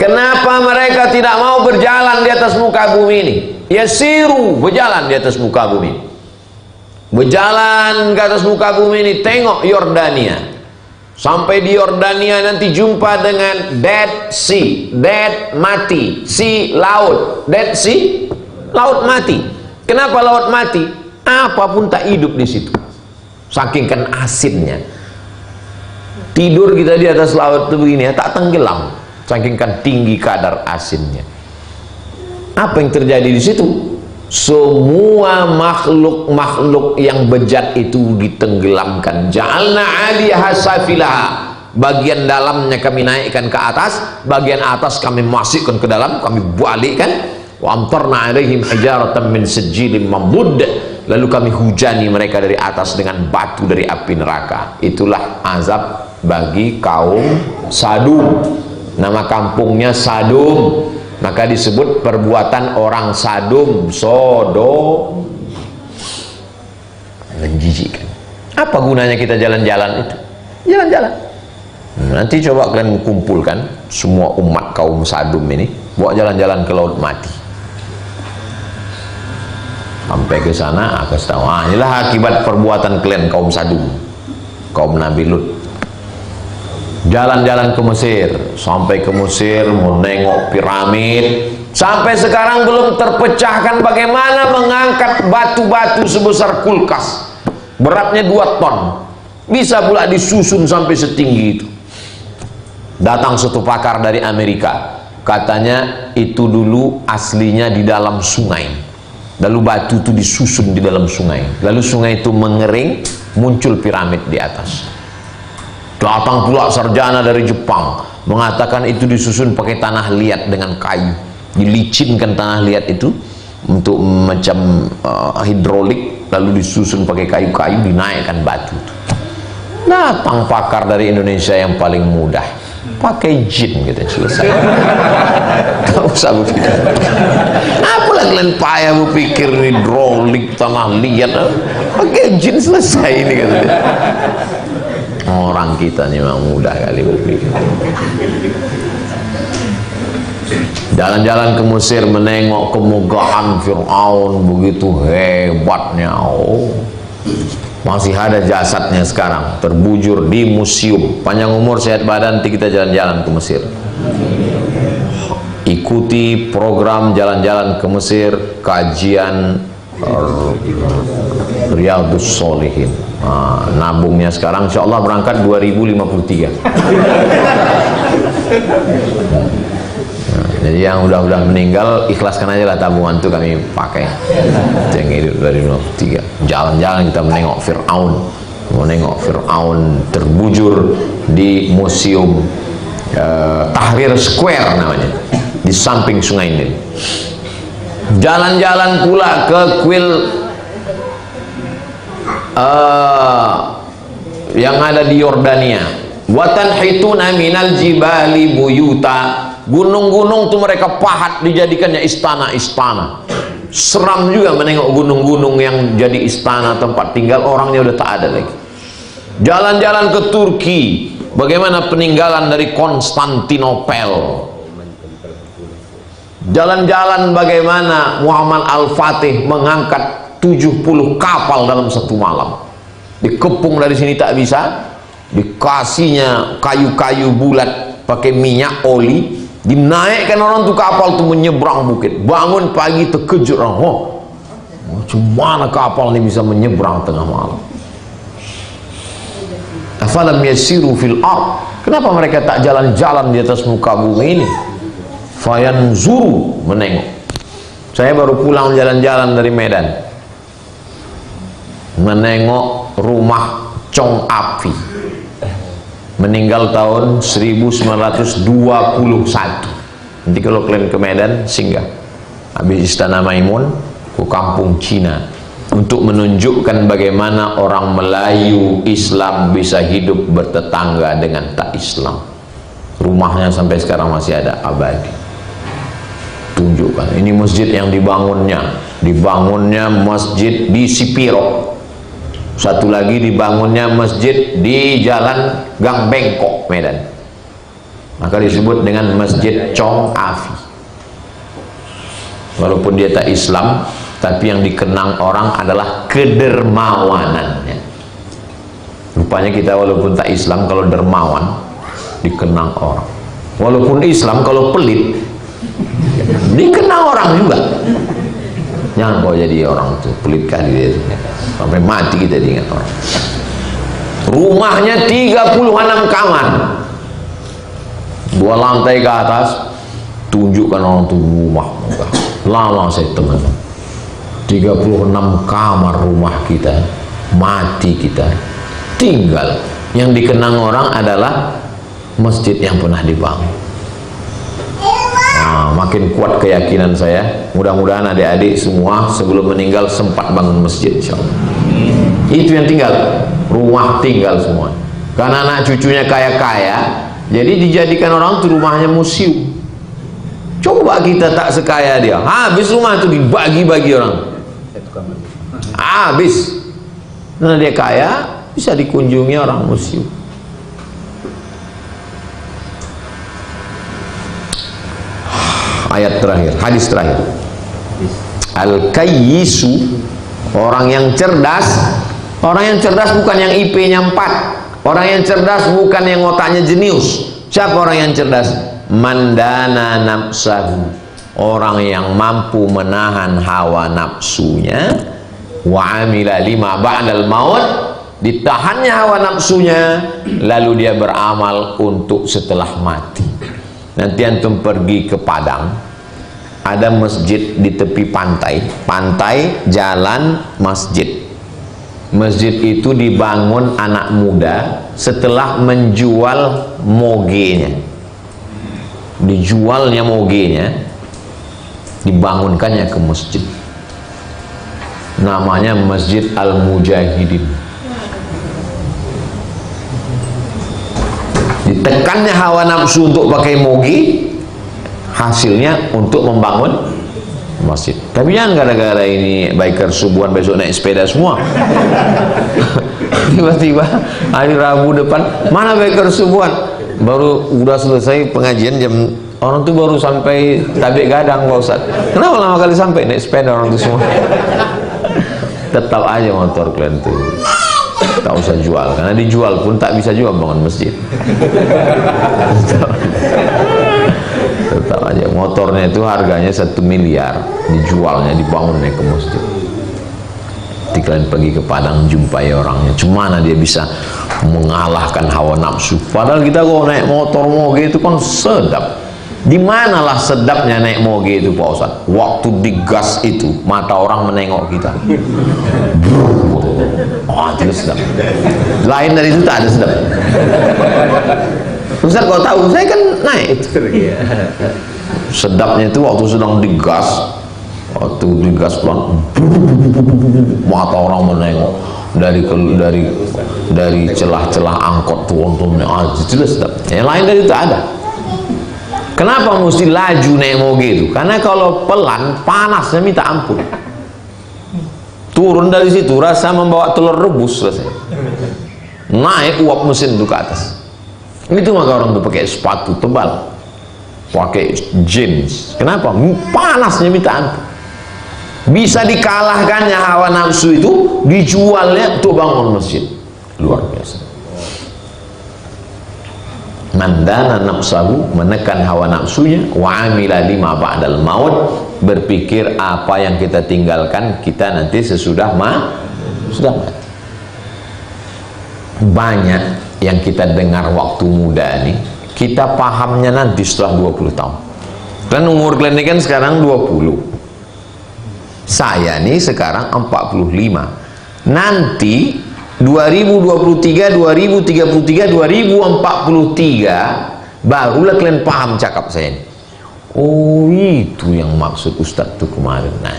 Kenapa mereka tidak mau berjalan di atas muka bumi ini? Yasiru, berjalan di atas muka bumi. Berjalan ke atas muka bumi ini, tengok Yordania. Sampai di Yordania nanti jumpa dengan Dead Sea, Dead mati, Sea laut, Dead Sea laut mati. Kenapa laut mati? Apapun tak hidup di situ. Saking kan asinnya. Tidur kita di atas laut itu begini ya, tak tenggelam. Saking kan tinggi kadar asinnya. Apa yang terjadi di situ? Semua makhluk-makhluk yang bejat itu ditenggelamkan. Ja'alna 'aliyaha safilaha. Bagian dalamnya kami naikkan ke atas, bagian atas kami masukkan ke dalam, kami balikkan. Wa amtarna 'alaihim hijaratan min sijilin mamdud. Lalu kami hujani mereka dari atas dengan batu dari api neraka. Itulah azab bagi kaum Sadum. Nama kampungnya Sadum, maka disebut perbuatan orang Sadum, Sodom. Menjijikkan. Apa gunanya kita jalan-jalan itu? Jalan-jalan. Nanti coba kalian kumpulkan semua umat kaum Sadum ini, bawa jalan-jalan ke laut mati. Sampai ke sana, kasih tahu, inilah akibat perbuatan kalian kaum Sadum, kaum Nabi Lut. Jalan-jalan ke Mesir, sampai ke Mesir mau nengok piramid. Sampai sekarang belum terpecahkan bagaimana mengangkat batu-batu sebesar kulkas, beratnya 2 ton, bisa pula disusun sampai setinggi itu. Datang satu pakar dari Amerika, katanya itu dulu aslinya di dalam sungai. Lalu batu itu disusun di dalam sungai. Lalu sungai itu mengering, muncul piramid di atas. Datang pula sarjana dari Jepang, mengatakan itu disusun pakai tanah liat dengan kayu. Dilicinkan tanah liat itu untuk macam hidrolik, lalu disusun pakai kayu-kayu, dinaikkan batu itu. Datang pakar dari Indonesia yang paling mudah, pakai jin gitu, selesai. Tak usah berpikir. Apalah kalian payah berpikir hidrolik, tanah liat, pakai jin selesai ini katanya. Orang kita ini memang mudah kali berpikir. Jalan-jalan ke Mesir, menengok kemegahan Fir'aun, begitu hebatnya. Oh, masih ada jasadnya sekarang, terbujur di museum. Panjang umur sehat badan, nanti kita jalan-jalan ke Mesir. Ikuti program jalan-jalan ke Mesir, kajian Riyadhus Shalihin. Nabungnya sekarang insya Allah berangkat 2053. Jadi yang udah meninggal ikhlaskan aja lah tabungan itu kami pakai. Yang hidup 2053. Jalan-jalan kita menengok Fir'aun, menengok Fir'aun terbujur di museum Tahrir Square namanya, di samping Sungai Nil. Jalan-jalan pula ke kuil yang ada di Yordania. Watanhituna minal jibali buyuta. Gunung-gunung itu mereka pahat, dijadikannya istana-istana. Seram juga menengok gunung-gunung yang jadi istana tempat tinggal, orangnya udah tak ada lagi. Jalan-jalan ke Turki, bagaimana peninggalan dari Konstantinopel. Jalan-jalan bagaimana Muhammad Al-Fatih mengangkat 70 kapal dalam satu malam. Dikepung dari sini tak bisa, dikasihnya kayu-kayu bulat pakai minyak oli, dinaikkan orang tuh kapal tuh menyeberang bukit. Bangun pagi terkejut orang, oh, macam kapal ini bisa menyeberang tengah malam. Afalam yasiru fil ard. Kenapa mereka tak jalan-jalan di atas muka bumi ini? Fayanzuru, menengok. Saya baru pulang jalan-jalan dari Medan, menengok rumah Chong Afi, meninggal tahun 1921. Nanti kalau kalian ke Medan singgah, habis Istana Maimun ke kampung Cina, untuk menunjukkan bagaimana orang Melayu Islam bisa hidup bertetangga dengan tak Islam. Rumahnya sampai sekarang masih ada, abadi. Tunjukkan, ini masjid yang dibangunnya masjid di Sipiro. Satu lagi dibangunnya masjid di Jalan Gang Bengkok, Medan. maka disebut dengan Masjid Chong Afi. Walaupun dia tak Islam, tapi yang dikenang orang adalah kedermawanannya. Rupanya kita walaupun tak Islam, kalau dermawan dikenang orang. Walaupun Islam, kalau pelit dikenang orang juga. Jangan kau jadi orang tuh pelit kali dia, sampai mati kita diingat orang. Rumahnya 36 kamar, 2 lantai ke atas. Tunjukkan orang tuh rumah. Lama saya teman, 36 kamar rumah kita, mati kita tinggal. Yang dikenang orang adalah masjid yang pernah dibangun. Nah, makin kuat keyakinan saya. Mudah-mudahan adik-adik semua sebelum meninggal sempat bangun masjid, insyaallah. Itu yang tinggal, rumah tinggal semua. Karena anak cucunya kaya-kaya, jadi dijadikan orang itu rumahnya museum. Coba kita tak sekaya dia, habis rumah itu dibagi-bagi orang, habis. Karena dia kaya, bisa dikunjungi orang museum. Ayat terakhir, hadis terakhir. Al-kayyisu, orang yang cerdas. Orang yang cerdas bukan yang IP-nya 4. Orang yang cerdas bukan yang otaknya jenius. Siapa orang yang cerdas? Mandana nafsahu, orang yang mampu menahan hawa nafsunya. Wa amila lima ba'dal maut, ditahannya hawa nafsunya, lalu dia beramal untuk setelah mati. Nanti antum pergi ke Padang, ada masjid di tepi pantai, jalan masjid. Masjid itu dibangun anak muda setelah menjual mogenya. Dijualnya mogenya, dibangunkannya ke masjid. Namanya Masjid Al-Mujahidin. Ditekannya hawa nafsu untuk pakai mogi, hasilnya untuk membangun masjid. Tapi jangan gara-gara ini biker subuhan besok naik sepeda semua. Tiba-tiba hari Rabu depan, mana biker subuhan? Baru udah selesai pengajian jam, orang tuh baru sampai Tabik Gadang, Pak Ustaz. Kenapa lama kali sampai naik sepeda orang tuh semua? Tetap aja motor kalian tuh tak usah jual, karena dijual pun tak bisa juga bangun masjid. Tetap aja motornya itu harganya 1 miliar, dijualnya, dibangunnya ke masjid. Nanti kalian pergi ke Padang, jumpai orangnya, cumana dia bisa mengalahkan hawa nafsu. Padahal kita kalau naik motor moge itu kan sedap. Di manalah sedapnya naik moge itu, Pak Ustaz? Waktu digas itu mata orang menengok kita. Oh, itu sedap. Lain dari itu tak ada sedap. Ustaz, kau tahu saya kan naik. Sedapnya itu waktu sedang digas. Waktu digas pelan, mata orang menengok dari celah-celah angkot turun-turunnya. Itu sedap. Yang lain dari itu ada. Kenapa mesti laju naik moge itu? Karena kalau pelan, panasnya minta ampun. Turun dari situ rasa membawa telur rebus rasanya. Naik uap mesin itu ke atas. Itu maka orang itu pakai sepatu tebal, pakai jeans. Kenapa? Panasnya minta ampun. Bisa dikalahkannya hawa nafsu itu, dijualnya untuk bangun masjid. Luar biasa. Mandana nafsahu, menekan hawa nafsunya, wa amila lima ba'dal maut, berpikir apa yang kita tinggalkan kita nanti sesudah sudah mati. Banyak yang kita dengar waktu muda nih, kita pahamnya nanti setelah 20 tahun. Dan umur kalian ini kan sekarang 20. Saya nih sekarang 45. Nanti 2023, 2033, 2043 barulah kalian paham cakap saya ini. Oh, itu yang maksud Ustadz tuh kemarin. Nah,